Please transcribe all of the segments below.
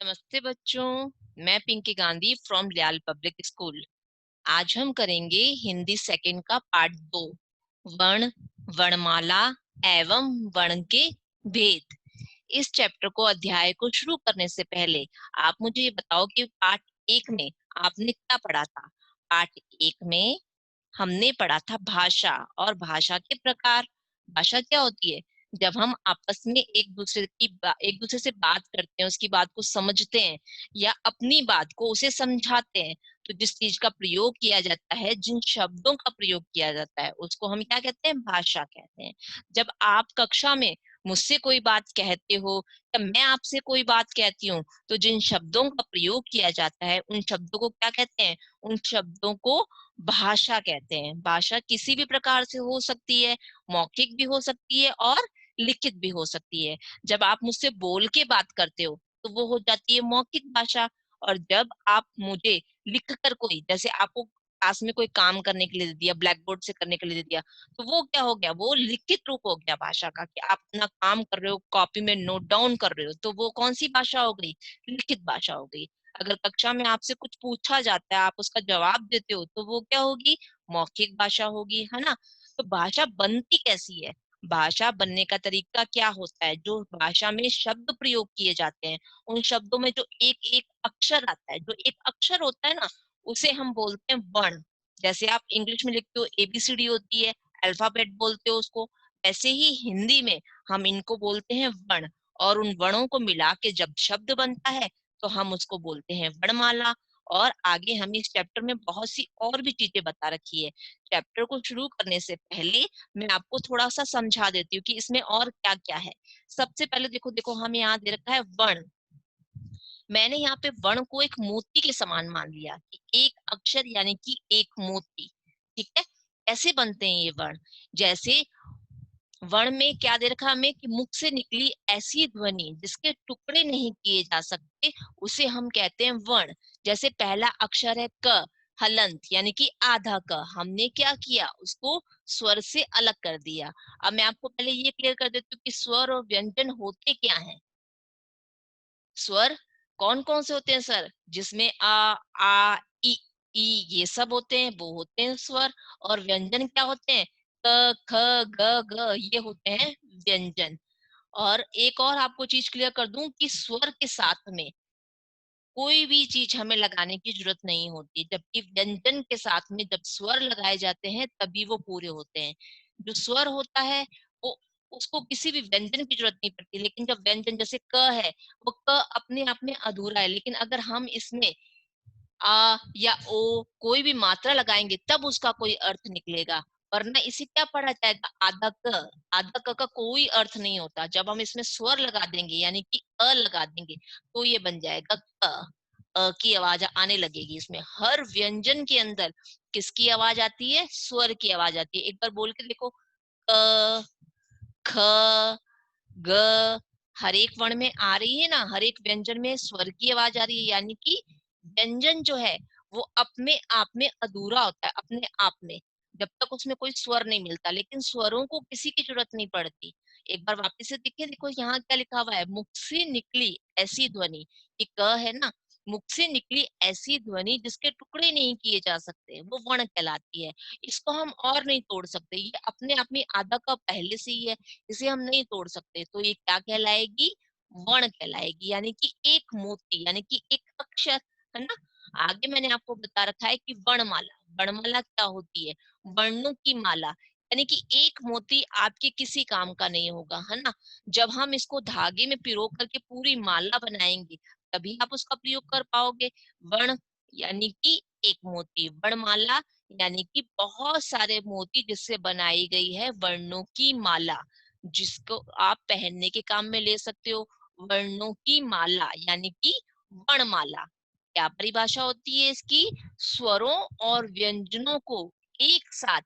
नमस्ते बच्चों, मैं पिंकी गांधी फ्रॉम लियाल पब्लिक स्कूल। आज हम करेंगे हिंदी सेकंड का पार्ट 2, वर्ण, वर्णमाला एवं वर्ण के भेद। इस चैप्टर को अध्याय को शुरू करने से पहले आप मुझे ये बताओ कि पार्ट 1 में आपने क्या पढ़ा था। पार्ट 1 में हमने पढ़ा था भाषा और भाषा के प्रकार। भाषा क्या होती है? जब हम आपस में एक दूसरे से बात करते हैं, उसकी बात को समझते हैं या अपनी बात को उसे समझाते हैं, तो जिस चीज का प्रयोग किया जाता है, जिन शब्दों का प्रयोग किया जाता है, उसको हम क्या कहते हैं? भाषा कहते हैं। जब आप कक्षा में मुझसे कोई बात कहते हो या मैं आपसे कोई बात कहती हूँ, तो जिन शब्दों का प्रयोग किया जाता है, उन शब्दों को क्या कहते हैं? उन शब्दों को भाषा कहते हैं। भाषा किसी भी प्रकार से हो सकती है, मौखिक भी हो सकती है और लिखित भी हो सकती है। जब आप मुझसे बोल के बात करते हो तो वो हो जाती है मौखिक भाषा। और जब आप मुझे लिख कर कोई, जैसे आपको क्लास में कोई काम करने के लिए दे दिया, ब्लैक बोर्ड से करने के लिए दे दिया, तो वो क्या हो गया? वो लिखित रूप हो गया भाषा का, कि आप अपना काम कर रहे हो, कॉपी में नोट डाउन कर रहे हो, तो वो कौन सी भाषा हो गई? लिखित भाषा हो गई। अगर कक्षा में आपसे कुछ पूछा जाता है, आप उसका जवाब देते हो, तो वो क्या होगी? मौखिक भाषा होगी, है ना? तो भाषा बनती कैसी है? भाषा बनने का तरीका क्या होता है? जो भाषा में शब्द प्रयोग किए जाते हैं, उन शब्दों में जो एक एक अक्षर आता है, जो एक अक्षर होता है ना, उसे हम बोलते हैं वर्ण। जैसे आप इंग्लिश में लिखते हो एबीसीडी होती है, अल्फाबेट बोलते हो उसको, ऐसे ही हिंदी में हम इनको बोलते हैं वर्ण। और उन वर्णों को मिला के जब शब्द बनता है, तो हम उसको बोलते हैं वर्णमाला। और आगे हम इस चैप्टर में बहुत सी और भी चीजें बता रखी है। चैप्टर को शुरू करने से पहले मैं आपको थोड़ा सा समझा देती हूँ कि इसमें और क्या क्या है। सबसे पहले देखो देखो, हमें यहाँ दे रखा है वर्ण। मैंने यहाँ पे वर्ण को एक मोती के समान मान लिया, कि एक अक्षर यानी कि एक मोती। ठीक है? कैसे बनते हैं ये वर्ण? जैसे वर्ण में क्या दे रखा हमें, कि मुख से निकली ऐसी ध्वनि जिसके टुकड़े नहीं किए जा सकते, उसे हम कहते हैं वर्ण। जैसे पहला अक्षर है क, हलंत यानी कि आधा क, हमने क्या किया? उसको स्वर से अलग कर दिया। अब मैं आपको पहले ये क्लियर कर देती हूँ कि स्वर और व्यंजन होते क्या हैं। स्वर कौन कौन से होते हैं सर? जिसमें आ ई ई ये सब होते हैं, वो होते हैं स्वर। और व्यंजन क्या होते हैं? क ख ग घ ये होते हैं व्यंजन। और एक और आपको चीज क्लियर कर दूं, कि स्वर के साथ में कोई भी चीज हमें लगाने की जरूरत नहीं होती, जबकि व्यंजन के साथ में जब स्वर लगाए जाते हैं तभी वो पूरे होते हैं। जो स्वर होता है वो, उसको किसी भी व्यंजन की जरूरत नहीं पड़ती। लेकिन जब व्यंजन जैसे क है, वो क अपने आप में अधूरा है, लेकिन अगर हम इसमें आ या ओ कोई भी मात्रा लगाएंगे तब उसका कोई अर्थ निकलेगा। वरना इसे क्या पढ़ा जाएगा? आधा क। आधा क का कोई अर्थ नहीं होता। जब हम इसमें स्वर लगा देंगे यानी कि अ लगा देंगे, तो ये बन जाएगा क। की आवाज आने लगेगी। इसमें हर व्यंजन के अंदर किसकी आवाज आती है? स्वर की आवाज आती है। एक बार बोल के देखो, क, ख, ग, हर एक वर्ण में आ रही है ना, हर एक व्यंजन में स्वर की आवाज आ रही है। यानी कि व्यंजन जो है वो अपने आप में अधूरा होता है, अपने आप में, जब तक उसमें कोई स्वर नहीं मिलता। लेकिन स्वरों को किसी की जरूरत नहीं पड़ती। एक बार वापस से देखिए, देखो यहाँ क्या लिखा हुआ है, मुख से निकली ऐसी ध्वनि। ये क है ना, मुख से निकली ऐसी ध्वनि जिसके टुकड़े नहीं किए जा सकते, वो वर्ण कहलाती है। इसको हम और नहीं तोड़ सकते, ये अपने आप में आधा का पहले से ही है, इसे हम नहीं तोड़ सकते। तो ये क्या कहलाएगी? वर्ण कहलाएगी। यानी कि एक मोती, यानी कि एक अक्षर, है ना? आगे मैंने आपको बता रखा है कि वर्णमाला। वर्णमाला क्या होती है? वर्णों की माला। यानी कि एक मोती आपके किसी काम का नहीं होगा, है ना? जब हम इसको धागे में पिरो करके पूरी माला बनाएंगे, तभी आप उसका प्रयोग कर पाओगे। वर्ण यानी कि एक मोती, वर्णमाला यानी कि बहुत सारे मोती जिससे बनाई गई है वर्णों की माला, जिसको आप पहनने के काम में ले सकते हो। वर्णों की माला यानी कि वर्णमाला। क्या परिभाषा होती है इसकी? स्वरों और व्यंजनों को एक साथ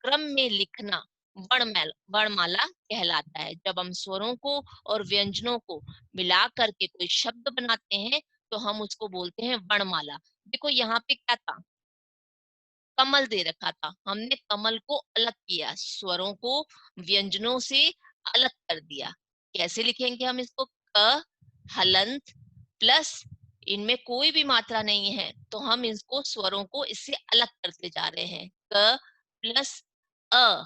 क्रम में लिखना वर्णमाला कहलाता है। जब हम स्वरों को और व्यंजनों को मिला करके कोई शब्द बनाते हैं, तो हम उसको बोलते हैं वर्णमाला। देखो यहाँ पे क्या था, कमल दे रखा था, हमने कमल को अलग किया, स्वरों को व्यंजनों से अलग कर दिया। कैसे लिखेंगे हम इसको? क, हलंत, प्लस इनमें कोई भी मात्रा नहीं है तो हम इसको स्वरों को इससे अलग करते जा रहे हैं। क प्लस अ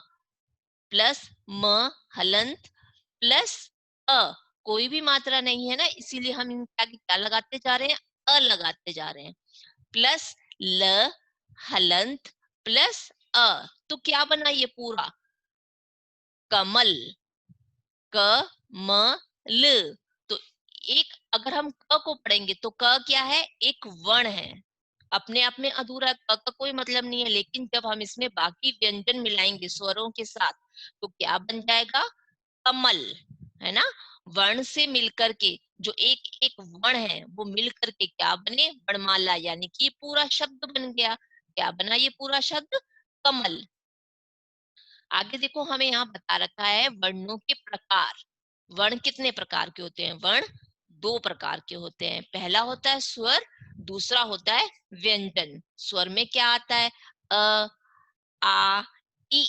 प्लस म हलंत प्लस अ, कोई भी मात्रा नहीं है ना, इसीलिए हम इनका क्या लगाते जा रहे हैं, अ लगाते जा रहे हैं। प्लस ल हलंत प्लस अ, तो क्या बना ये पूरा, कमल, क म ल। तो एक अगर हम क को पढ़ेंगे तो क क्या है, एक वर्ण है, अपने आप में अधूरा, क का कोई मतलब नहीं है, लेकिन जब हम इसमें बाकी व्यंजन मिलाएंगे स्वरों के साथ तो क्या बन जाएगा, कमल, है ना। वर्ण से मिलकर के जो एक एक वर्ण है वो मिलकर के क्या बने, वर्णमाला, यानी कि पूरा शब्द बन गया। क्या बना ये पूरा शब्द, कमल। आगे देखो हमें यहाँ बता रखा है वर्णों के प्रकार। वर्ण कितने प्रकार के होते हैं, वर्ण दो प्रकार के होते हैं। पहला होता है स्वर, दूसरा होता है व्यंजन। स्वर में क्या आता है, अ आ इ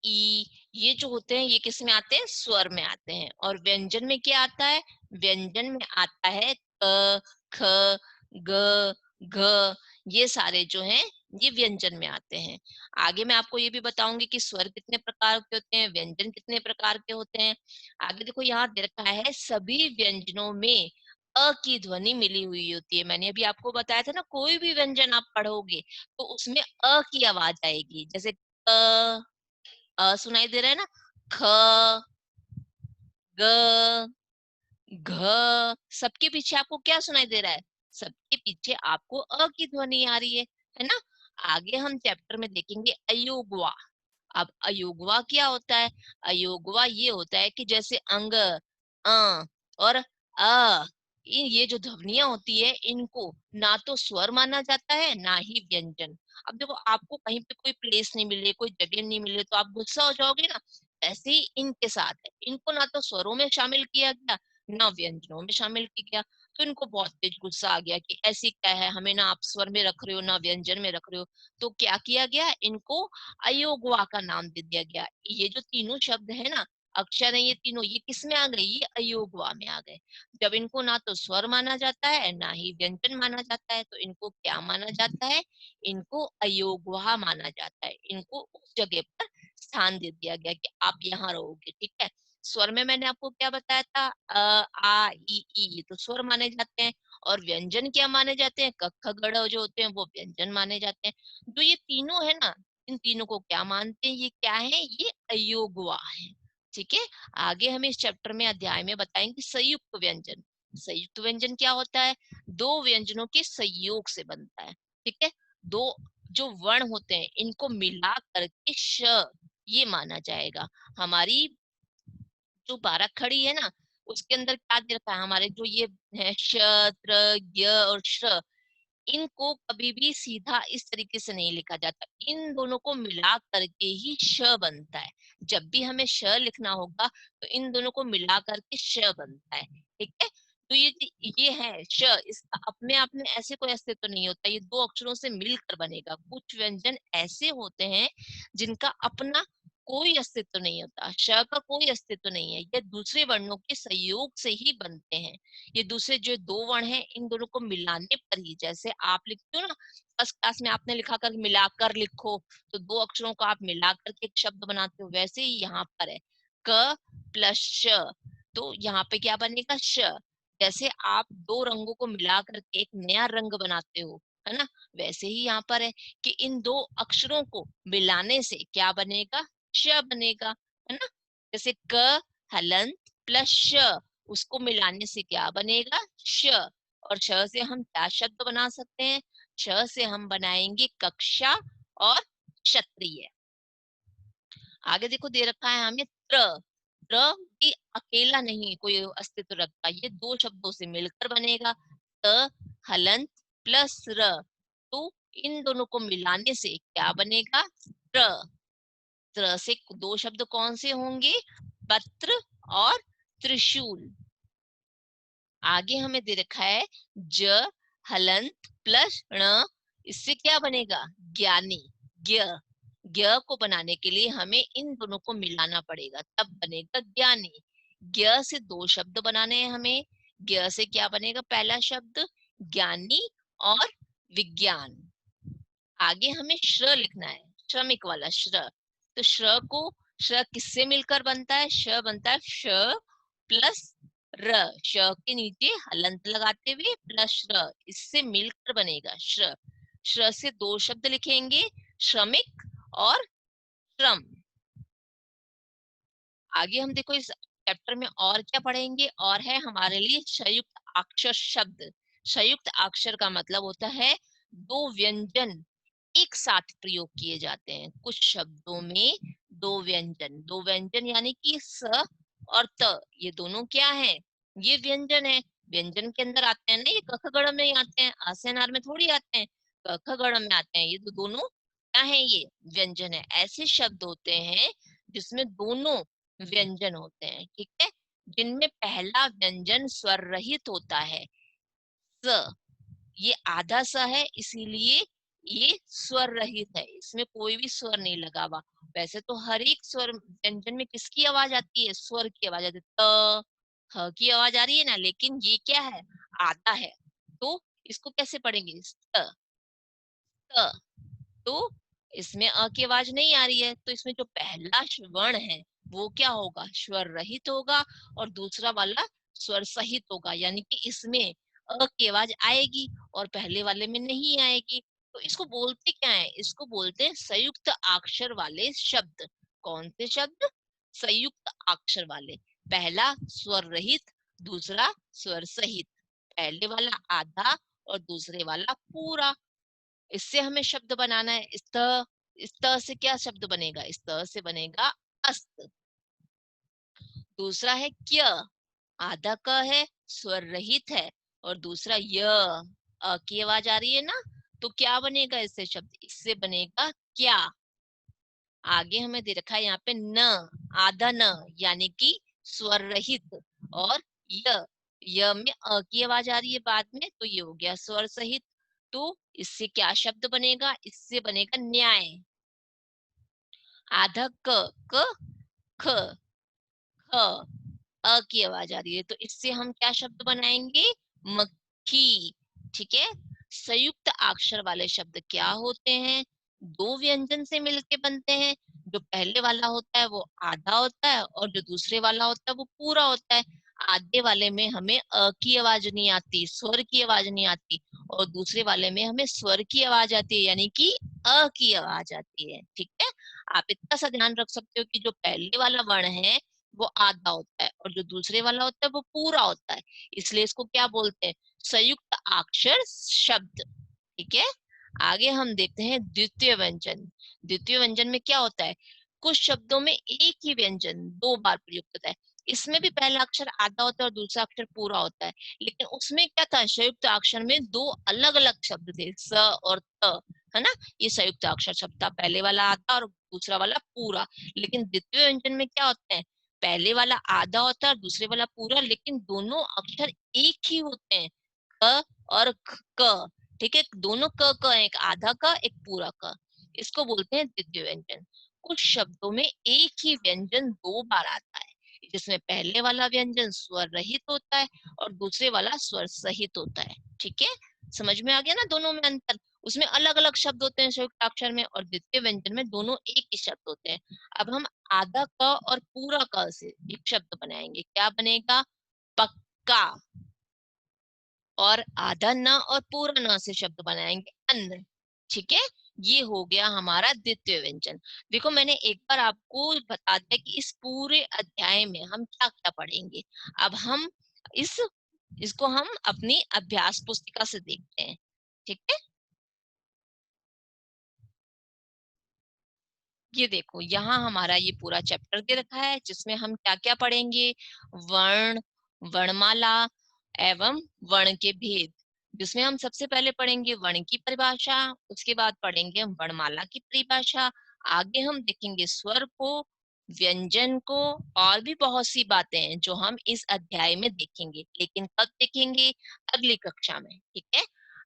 ई, ये जो होते हैं ये किस में आते हैं, स्वर में आते हैं। और व्यंजन में क्या आता है, व्यंजन में आता है क ख ग घ, ये सारे जो हैं ये व्यंजन में आते हैं। आगे मैं आपको ये भी बताऊंगी कि स्वर कितने प्रकार के होते हैं, व्यंजन कितने प्रकार के होते हैं। आगे देखो यहाँ दे रखा है सभी व्यंजनों में अ की ध्वनि मिली हुई होती है। मैंने अभी आपको बताया था ना, कोई भी व्यंजन आप पढ़ोगे तो उसमें अ की आवाज आएगी। जैसे सुनाई दे रहा है ना, ख ग घ, सबके पीछे आपको क्या सुनाई दे रहा है, सबके पीछे आपको अ की ध्वनि आ रही है ना। आगे हम चैप्टर में देखेंगे अयोगवा। अब अयोगवा क्या होता है, अयोगवा ये होता है कि जैसे अंग, और ये जो ध्वनियां होती है इनको ना तो स्वर माना जाता है ना ही व्यंजन। अब देखो आपको कहीं पे कोई प्लेस नहीं मिले, कोई जगह नहीं मिले तो आप गुस्सा हो जाओगे ना, ऐसे ही इनके साथ है, इनको ना तो स्वरों में शामिल किया गया ना व्यंजनों में शामिल किया गया। तो इनको बहुत तेज गुस्सा आ गया कि ऐसी क्या है, हमें ना आप स्वर में रख रहे हो ना व्यंजन में रख रहे हो। तो क्या किया गया, इनको अयोगवा का नाम दे दिया गया। ये जो तीनों शब्द है ना, अक्षर है ये तीनों, ये किस में आ गए, ये अयोगवा में आ गए। जब इनको ना तो स्वर माना जाता है ना ही व्यंजन माना जाता है तो इनको क्या माना जाता है, इनको अयोगवा माना जाता है। इनको उस जगह पर स्थान दे दिया गया कि आप यहाँ रहोगे, ठीक है। स्वर में मैंने आपको क्या बताया था, आ ई ई, ये तो स्वर माने जाते हैं। और व्यंजन क्या माने जाते हैं, क ख ग घ जो होते हैं वो व्यंजन माने जाते हैं। जो ये तीनों है ना, इन तीनों को क्या मानते हैं, ये क्या है, ये अयोगवा है, ठीक है। आगे हमें इस चैप्टर में अध्याय में बताएंगे संयुक्त व्यंजन। संयुक्त व्यंजन क्या होता है, दो व्यंजनों के संयोग से बनता है, ठीक है। दो जो वर्ण होते हैं इनको मिला करके श ये माना जाएगा। हमारी जो 12 खड़ी है ना, उसके अंदर क्या दे रखा है, हमारे जो ये है श त्र य और श, इनको कभी भी सीधा इस तरीके से नहीं लिखा जाता, इन दोनों को मिला करके ही श बनता है। जब भी हमें श लिखना होगा तो इन दोनों को मिला करके श बनता है, ठीक है। तो ये है श, इसका अपने आप में ऐसे कोई अस्तित्व तो नहीं होता, ये दो अक्षरों से मिलकर बनेगा। कुछ व्यंजन ऐसे होते हैं जिनका अपना कोई अस्तित्व नहीं होता, श का कोई अस्तित्व नहीं है, ये दूसरे वर्णों के संयोग से ही बनते हैं। ये दूसरे जो दो वर्ण हैं इन दोनों को मिलाने पर ही, जैसे आप लिखते हो ना फर्स्ट क्लास में आपने लिखा कर मिलाकर लिखो, तो दो अक्षरों को आप मिलाकर के एक शब्द बनाते हो, वैसे ही यहाँ पर है क प्लस श, तो यहाँ पे क्या बनेगा श। जैसे आप दो रंगों को मिला करके एक नया रंग बनाते हो, है ना, वैसे ही यहाँ पर है कि इन दो अक्षरों को मिलाने से क्या बनेगा, श बनेगा, है ना। जैसे क हलंत प्लस श, उसको मिलाने से क्या बनेगा, श। और श से हम क्या शब्द बना सकते हैं, श से हम बनाएंगे कक्षा और क्षत्रिय। आगे देखो दे रखा है हमें त्र। त्र भी अकेला नहीं कोई अस्तित्व रखता, ये दो शब्दों से मिलकर बनेगा, त हलंत प्लस र, तो इन दोनों को मिलाने से क्या बनेगा, त्र। त्र से दो शब्द कौन से होंगे, पत्र और त्रिशूल। आगे हमें दे रखा है ज हलंत प्लस ण, इससे क्या बनेगा, ज्ञानी, ज्ञ। ज्ञ को बनाने के लिए हमें इन दोनों को मिलाना पड़ेगा, तब बनेगा ज्ञानी। ज्ञ से दो शब्द बनाने हैं हमें, ज्ञ से क्या बनेगा पहला शब्द? ज्ञानी और विज्ञान। आगे हमें श्र लिखना है, श्रमिक वाला श्र। तो श्र किससे मिलकर बनता है? श बनता है श प्लस र, श के नीचे हलंत लगाते हुए प्लस श्र, इससे मिलकर बनेगा श्र। श्र से दो शब्द लिखेंगे, श्रमिक और श्रम। आगे हम देखो इस चैप्टर में और क्या पढ़ेंगे, और है हमारे लिए संयुक्त अक्षर शब्द। संयुक्त अक्षर का मतलब होता है दो व्यंजन एक साथ प्रयोग किए जाते हैं। कुछ शब्दों में दो व्यंजन यानी कि स और त, ये दोनों क्या है? ये व्यंजन है। व्यंजन के अंदर आते हैं ना, ये क ख ग में ही आते हैं, आ से अनार में थोड़ी आते हैं, क ख ग में आते हैं। ये तो दोनों क्या है? ये व्यंजन है। ऐसे शब्द होते हैं जिसमें दोनों व्यंजन होते हैं, ठीक है, जिनमें पहला व्यंजन स्वर रहित होता है। स, ये आधा स है, इसीलिए ये स्वर रहित है, इसमें कोई भी स्वर नहीं लगा हुआ। वैसे तो हर एक स्वर व्यंजन में किसकी आवाज आती है? स्वर की आवाज आती है, त ह की आवाज आ रही है ना, लेकिन ये क्या है? आधा है। तो इसको कैसे पढ़ेंगे? स, त। तो इसमें अ की आवाज नहीं आ रही है, तो इसमें जो पहला वर्ण है वो क्या होगा? स्वर रहित होगा, और दूसरा वाला स्वर सहित होगा, यानी कि इसमें अ की आवाज आएगी और पहले वाले में नहीं आएगी। तो इसको बोलते क्या है? इसको बोलते हैं संयुक्त अक्षर वाले शब्द। कौन से शब्द? संयुक्त अक्षर वाले। पहला स्वर रहित, दूसरा स्वर सहित, पहले वाला आधा और दूसरे वाला पूरा। इससे हमें शब्द बनाना है। इस त से क्या शब्द बनेगा? इस त से बनेगा अस्त। दूसरा है क्य, आधा क है, स्वर रहित है, और दूसरा य, अ की आवाज आ रही है ना, तो क्या बनेगा इससे शब्द? इससे बनेगा क्या। आगे हमें दे रखा है यहाँ पे न, आधा न, यानी कि स्वर रहित, और य में अ की आवाज आ रही है बाद में, तो ये हो गया स्वर सहित। तो इससे क्या शब्द बनेगा? इससे बनेगा न्याय। आधा क ख, ख, अ की आवाज आ रही है, तो इससे हम क्या शब्द बनाएंगे? मक्खी। ठीक है। संयुक्त अक्षर वाले शब्द क्या होते हैं? दो व्यंजन से मिलके बनते हैं। जो पहले वाला होता है वो आधा होता है, और जो दूसरे वाला होता है वो पूरा होता है। आधे वाले में हमें अ की आवाज नहीं आती, स्वर की आवाज नहीं आती, और दूसरे वाले में हमें स्वर की आवाज आती है, यानी कि अ की आवाज आती है। ठीक है। आप इतना सा ध्यान रख सकते हो कि जो पहले वाला वर्ण है वो आधा होता है, और जो दूसरे वाला होता है वो पूरा होता है। इसलिए इसको क्या बोलते हैं? संयुक्त अक्षर शब्द। ठीक है। आगे हम देखते हैं द्वितीय व्यंजन। द्वितीय व्यंजन में क्या होता है? कुछ शब्दों में एक ही व्यंजन दो बार प्रयुक्त होता है। इसमें भी पहला अक्षर आधा होता है और दूसरा अक्षर पूरा होता है, लेकिन उसमें क्या था? संयुक्त अक्षर में दो अलग अलग शब्द थे, स और त, है ना। ये संयुक्त अक्षर शब्द था, पहले वाला आधा और दूसरा वाला पूरा। लेकिन द्वितीय व्यंजन में क्या होता है? पहले वाला आधा होता है और दूसरे वाला पूरा, लेकिन दोनों अक्षर एक ही होते हैं, क और क। ठीक है। दोनों क है, एक आधा का एक पूरा का। इसको बोलते हैं द्वितीय व्यंजन। कुछ शब्दों में एक ही व्यंजन दो बार आता है, जिसमें पहले वाला व्यंजन स्वर रहित होता है और दूसरे वाला स्वर सहित होता है। ठीक है। समझ में आ गया ना दोनों में अंतर? उसमें अलग अलग शब्द होते हैं संयुक्त अक्षर में, और द्वितीय व्यंजन में दोनों एक ही शब्द होते हैं। अब हम आधा क और पूरा क से एक शब्द बनाएंगे। क्या बनेगा? पक्का। और आधा न और पूरा न से शब्द बनाएंगे अन्न। ठीक है। ये हो गया हमारा द्वितीय व्यंजन। देखो मैंने एक बार आपको बता दिया कि इस पूरे अध्याय में हम क्या क्या पढ़ेंगे। अब हम इस इसको हम अपनी अभ्यास पुस्तिका से देखते हैं। ठीक है। ये देखो यहाँ हमारा ये पूरा चैप्टर दे रखा है, जिसमें हम क्या क्या पढ़ेंगे? वर्ण, वर्णमाला एवं वर्ण के भेद। जिसमें हम सबसे पहले पढ़ेंगे वर्ण की परिभाषा, उसके बाद पढ़ेंगे हम वर्णमाला की परिभाषा। आगे हम देखेंगे स्वर को, व्यंजन को, और भी बहुत सी बातें हैं जो हम इस अध्याय में देखेंगे। लेकिन कब देखेंगे? अगली कक्षा में। ठीक है।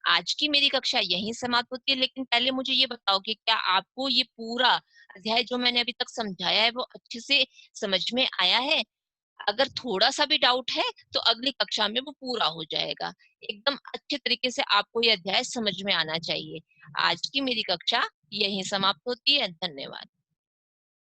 आज की मेरी कक्षा यहीं समाप्त होती है, लेकिन पहले मुझे ये बताओ कि क्या आपको ये पूरा अध्याय जो मैंने अभी तक समझाया है वो अच्छे से समझ में आया है? अगर थोड़ा-सा भी डाउट है, तो अगली कक्षा में वो पूरा हो जाएगा। एकदम अच्छे तरीके से आपको ये अध्याय समझ में आना चाहिए। आज की मेरी कक्षा यहीं समाप्त होती है। धन्यवाद।